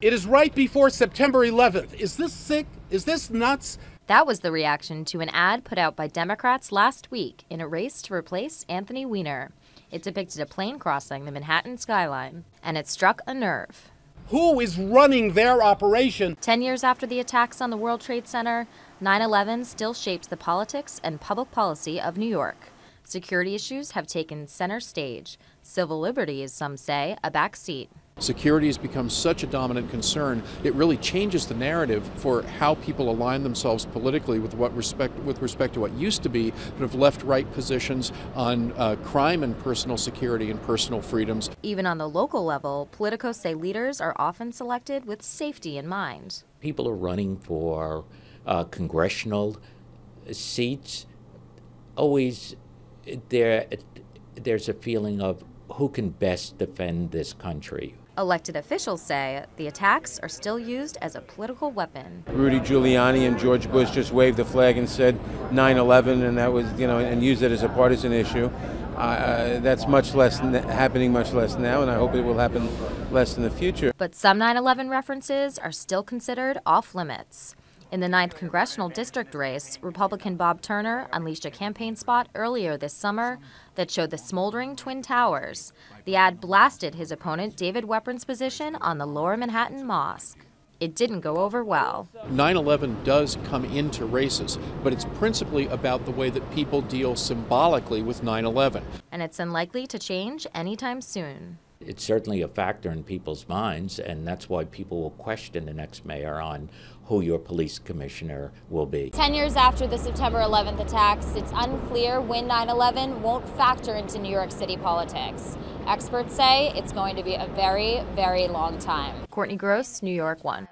It is right before September 11th. Is this sick? Is this nuts? That was the reaction to an ad put out by Democrats last week in a race to replace Anthony Weiner. It depicted a plane crossing the Manhattan skyline, and it struck a nerve. Who is running their operation? 10 years after the attacks on the World Trade Center, 9/11 still shapes the politics and public policy of New York. Security issues have taken center stage. Civil liberties, some say, a back seat. Security has become such a dominant concern, it really changes the narrative for how people align themselves politically with respect to what used to be sort of left-right positions on crime and personal security and personal freedoms. Even on the local level, politicos say leaders are often selected with safety in mind. People are running for congressional seats. Always there's a feeling of who can best defend this country. Elected officials say the attacks are still used as a political weapon. Rudy Giuliani and George Bush just waved the flag and said 9/11, and that was, and used it as a partisan issue. That's much less happening much less now, and I hope it will happen less in the future. But some 9/11 references are still considered off limits. In the 9th Congressional District race, Republican Bob Turner unleashed a campaign spot earlier this summer that showed the smoldering Twin Towers. The ad blasted his opponent David Weprin's position on the Lower Manhattan Mosque. It didn't go over well. 9/11 does come into races, but it's principally about the way that people deal symbolically with 9/11. And it's unlikely to change anytime soon. It's certainly a factor in people's minds, and that's why people will question the next mayor on who your police commissioner will be. 10 years after the September 11th attacks, it's unclear when 9/11 won't factor into New York City politics. Experts say it's going to be a very, very long time. Courtney Gross, New York 1.